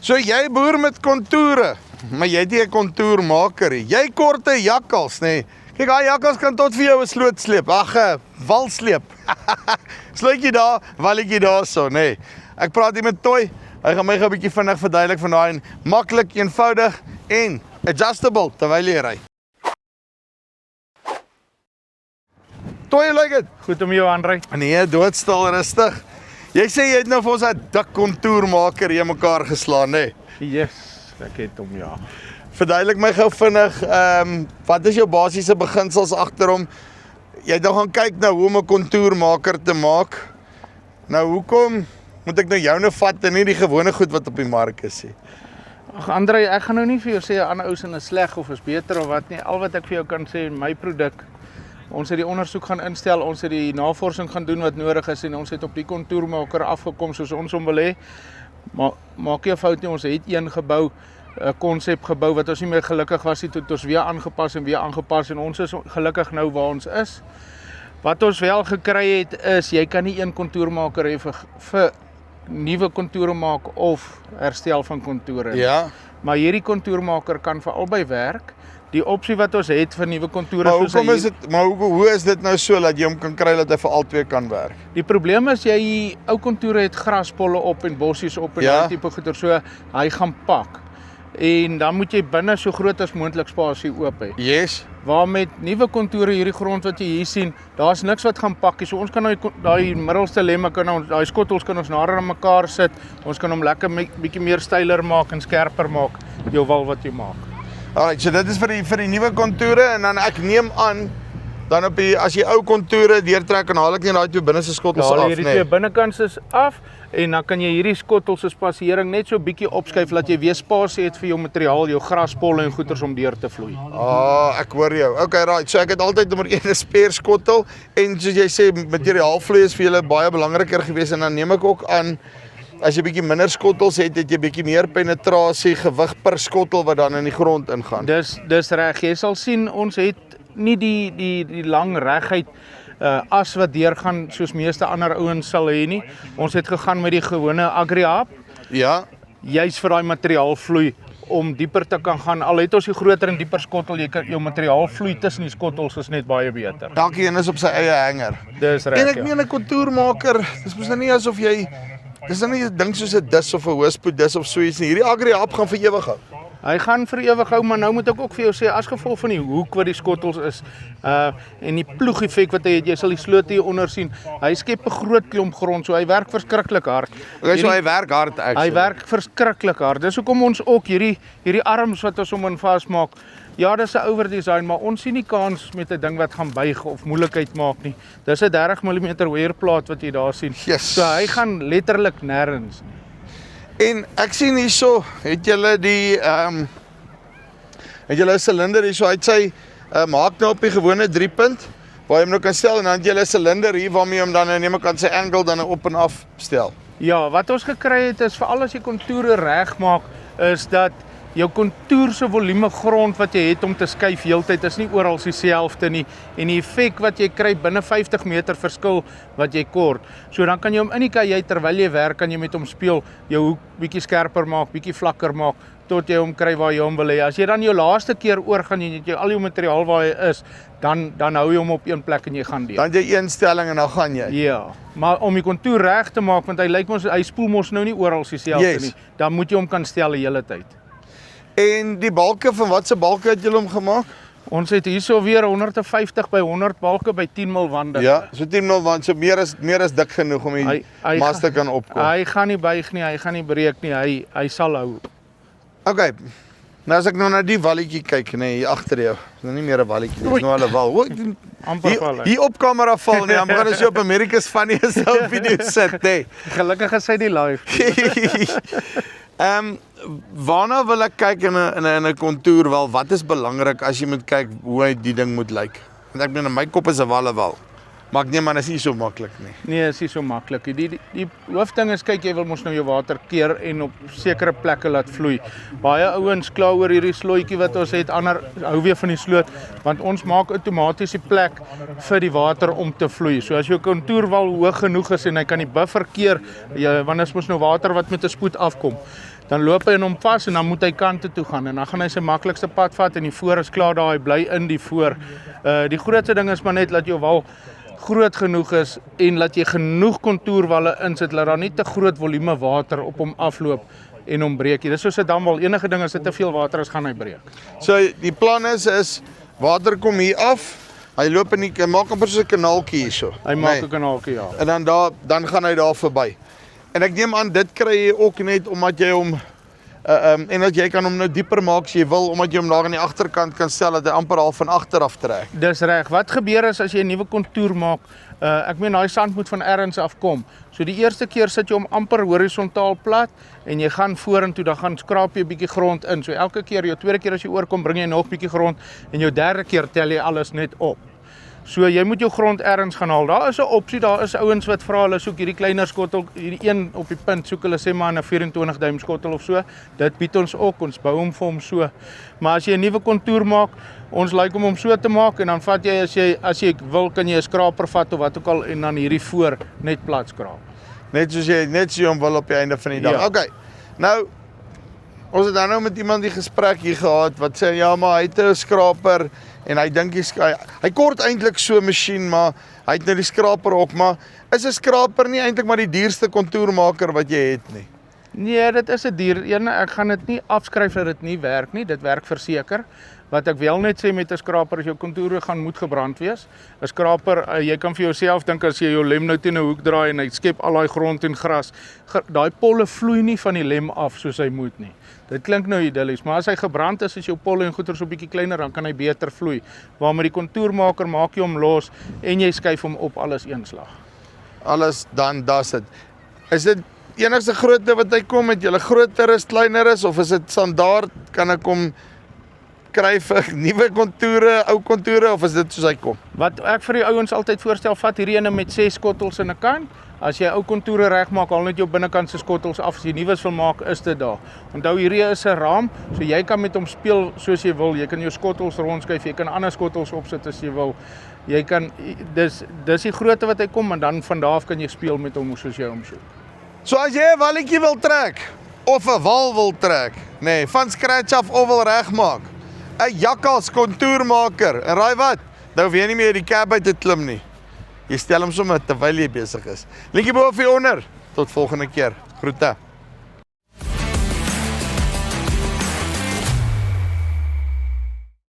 So jy boer met kontoere, maar jy het nie 'n kontoermaker nie. Jy kort 'n jakkals, nê. Kyk, daai jakkals kan tot vir jou 'n sloot sleep. Ag, wal sleep. Slootjie daar, walletjie daarso, nê. Ek praat hier met Toy. Hy gaan my gou 'n bietjie vinnig verduidelik van daai maklik, eenvoudig en adjustable terwyl jy ry. Toy, hoe lyk dit? Goed om jou Andrei. Nee, doodstil rustig. Jy sê jy het nou vir ons 'n dik kontoermaker hier mekaar geslaan, nê? Yes, ek het hom ja. Verduidelik my gou vinnig, wat is jou basiese beginsels agter hom? Jy het nou gaan kyk na hoe om 'n kontoermaker te maak. Nou hoekom moet ek nou joune vat en nie die gewone goed wat op die mark is nie? Ag Andrei, ek gaan nou nie vir jou sê 'n ander ou se is sleg of is beter of wat nie. Al wat ek vir jou kan sê, my produk. Ons het die ondersoek gaan instel, ons het die navorsing gaan doen wat nodig is en ons het op die kontoermaker afgekom soos ons hom wil hê. Maar maak nie 'n fout nie, ons het een gebou, 'n konsep gebou wat ons nie meer gelukkig was nie, tot ons weer aangepas en ons is gelukkig nou waar ons is. Wat ons wel gekry het is, jy kan nie een kontoermaker hê vir nuwe kontoure maak of herstel van kontoure. Ja. Maar hierdie kontoermaker kan vir albei werk. Die opsie wat ons het vir nuwe kontoure Maar hoekom is dit, maar hoe is dit nou so dat jy hom kan kry dat hy vir albei kan werk? Die probleem is jy ou kontoure het graspolle op en bossies op en Ja. daai tipe goeder, so hy gaan pak. En dan moet jy binne so groot as moontlik spasie oop hê. Yes. Waar met nuwe kontoure hierdie grond wat jy hier sien, daar's niks wat gaan pak nie. So ons kan daai middelste lemme daai skottels kan ons nader aan mekaar sit. Ons kan hom lekker bietjie meer styler maak en skerper maak, jou wal wat jy maak. Alright, so dit is vir die nuwe kontoure en dan ek neem aan dan as jy ou kontoure deurtrek dan haal ek net daai twee binneste skottels af, Hierdie twee binnekants is af en dan kan jy hierdie skottels se spasiering net so bietjie opskuif dat jy weer spasie het vir jou materiaal, jou graspolle en goeters om deur te vloei. Ek hoor jou. Okay, right. So ek het altyd nommer 1 'n spare skottel en soos jy sê materiaalvloei is vir julle baie belangriker geweest en dan neem ek ook aan as jy bietjie minder skottels het jy bietjie meer penetrasie, gewig per skottel wat dan in die grond ingaan. Dis reg. Jy sal sien ons het nie die lang regheid as wat deurgaan soos meeste ander ouens sal hê nie. Ons het gegaan met die gewone Agri-Hub. Ja. Juis vir daai materiaalvloei om dieper te kan gaan. Al het ons die groter en dieper skottel, jou materiaalvloei tussen die skottels is net baie beter. Dankie, en is op sy eie hanger. Dis reg. En ek meen 'n kontoermaker, dis mos nou nie asof dis nou nie 'n ding soos 'n dis of 'n hoëspoed dis of so iets nie. Hierdie Agri-Hub gaan vir ewig hou. Hy gaan vir ewig hou, maar nou moet ek ook vir jou sê as gevolg van die hoek wat die skottels is en die ploeg-effek wat hy het, jy sal die sloot hier onder sien. Hy skep 'n groot klomp grond, so hy werk verskriklik hard. Okay, so hy werk hard Hy werk verskriklik hard. Dis hoekom ons ook hierdie arms wat ons hom in vasmaak. Ja, dis 'n ouer design, maar ons sien nie kans met 'n ding wat gaan buig of moeilikheid maak nie. Dis 'n 30 mm weerplaat wat jy daar sien. Yes. So hy gaan letterlik nêrens nie. En ek sien hierso, het julle het julle 'n silinder hierso, hy het sy maak nou op die gewone 3-punt waar jy hom nou kan stel en dan het julle 'n silinder hier waarmee jy hom dan neem ek kan sy angle dan op en af stel. Ja, wat ons gekry het is veral as jy kontoure reg maak, is dat jou kontour se volume grond wat jy het om te skuif heeltyd is nie oral dieselfde nie en die effek wat jy kry binne 50 meter verskil wat jy kort. So dan kan jy hom in die kajuit terwyl jy werk kan jy met hom speel, jou hoek bietjie skerper maak, bietjie vlakker maak tot jy hom kry waar jy hom wil hê. As jy dan jou laaste keer oorgaan en jy al jou materiaal waar hy is, dan hou jy hom op een plek en jy gaan deur. Dan jy een stelling en dan gaan jy. Ja, maar om die kontour reg te maak want hy spoel mos nou nie oral dieselfde nie. Dan moet jy hom kan stel die hele tyd. En die balke, van watse balke het julle hom gemaak? Ons het hierso weer 150 by 100 balke by 10 mil wande. Ja, so 10 mil wand, so meer as dik genoeg om die mas te kan opkom. Hy gaan nie buig nie, hy gaan nie breek nie, hy sal hou. Okay. Nou as ek nou na die walletjie kyk, nee, hier agter jou. Dis nou nie meer 'n walletjie, dis nou 'n wal. Hier op kamera val nie, dan gaan ons op America's Funniest Home video sit, nee. Gelukkig is hy die live. Waarna wil ek kyk in 'n kontour wel? Wat is belangrik as jy moet kyk hoe hy die ding moet lyk? Want ek bedoel my kop is 'n walle wal. Maar ek neem aan is nie so maklik nie. Nee, is nie so maklik nie. Die hoofding is kyk jy wil mos nou jou water keer en op sekere plekke laat vloei. Baie ouens kla oor hierdie slootjie wat ons het, ander hou weer van die sloot want ons maak outomaties die plek vir die water om te vloei. So as jou kontourwal hoog genoeg is en hy kan die buffer keer, want is mos nou water wat met 'n spoed afkom. dan loop hy in hom vas en dan moet hy kante toe gaan en dan gaan hy sy maklikste pad vat en die voor is klaar daar, hy bly in die voor. Die grootste ding is maar net dat jou wal groot genoeg is en dat jy genoeg kontourwalle insit, dat daar nie te groot volume water op hom afloop en hom breek. Dis soos 'n damwal, enige ding as dit te veel water is, gaan hy breek. So die plan is water kom hier af, hy loop in hy maak amper soos 'n kanaaltjie hierso. Hy maak 'n kanaaltjie, ja. En dan gaan hy daar verby. En ek neem aan dit kry jy ook net omdat jy hom en dat jy kan hom nou dieper maak as jy wil, omdat jy hom daar aan die agterkant kan stel dat hy amper al van agter af trek. Dis reg. Wat gebeur is as jy 'n nuwe kontour maak, ek meen daai sand moet van ergens af kom. So die eerste keer sit jy hom amper horisontaal plat en jy gaan vorentoe, dan gaan skraap jy 'n bietjie grond in. So elke keer, jou tweede keer as jy oorkom, bring jy nog bietjie grond en jou derde keer tel jy alles net op. So jy moet jou grond ergens gaan haal. Daar is 'n opsie, daar is ouens wat vra hulle soek hierdie kleiner skottel, hierdie een op die punt, soek hulle sê maar 'n 24 duim skottel of so. Dit bied ons ook, ons bou hom vir hom so. Maar as jy 'n nuwe kontour maak, ons like om hom so te maak en dan vat jy as jy wil, kan jy 'n skraper vat of wat ook al en dan hierdie voor net plat skraap. Net soos jy hom wil op die einde van die dag. Ja. Okay. Nou ons het dan nou met iemand die gesprek hier gehad wat sê ja, maar hy het 'n skraper en hy dink hy kort eintlik so 'n masjien, maar hy het nou die skraper ook, maar is 'n skraper nie eintlik maar die duurste kontourmaker wat jy het nie? Nee, dit is 'n duur een. Ek gaan dit nie afskryf dat dit nie werk nie. Dit werk verseker. Wat ek wel net sê met 'n skraper is jou kontoure gaan moet gebrand wees. 'n Skraper, jy kan vir jouself dink as jy jou lem nou teen 'n hoek draai en hy skep al daai grond en gras, daai polle vloei nie van die lem af soos hy moet nie. Dit klink nou idillies, maar as hy gebrand is jou polle en goeder so 'n bietjie kleiner, dan kan hy beter vloei. Waar met die kontourmaker maak jy hom los en jy skuif hom op alles eenslag. Alles dan das dit. Is dit enigste grootte wat hy kom met julle groter is, kleiner is of is dit standaard, kan ek hom kry vir nuwe kontoure, ou kontoure of is dit soos hy kom? Wat ek vir die ouens altyd voorstel, vat hierdie ene met 6 skottels in 'n kant. As jy ou kontoure regmaak, haal net jou binnekant se skottels af. As jy nuus wil maak, is dit daar. Onthou hierdie is 'n raam, so jy kan met hom speel soos jy wil. Jy kan jou skottels rondskuif, jy kan ander skottels opsit as jy wil. Jy kan dis die grootte wat hy kom en dan van daar af kan jy speel met hom soos jy hom soek. So as jy 'n walletjie wil trek of 'n wal wil trek, nee, van scratch af of wil regmaak, 'n jakkals kontourmaker, en raai wat? Nou hoef jy nie meer die cab uit te klim nie. Jy stel hom sommer terwyl jy besig is. Linkie bo of hier onder. Tot volgende keer. Groete.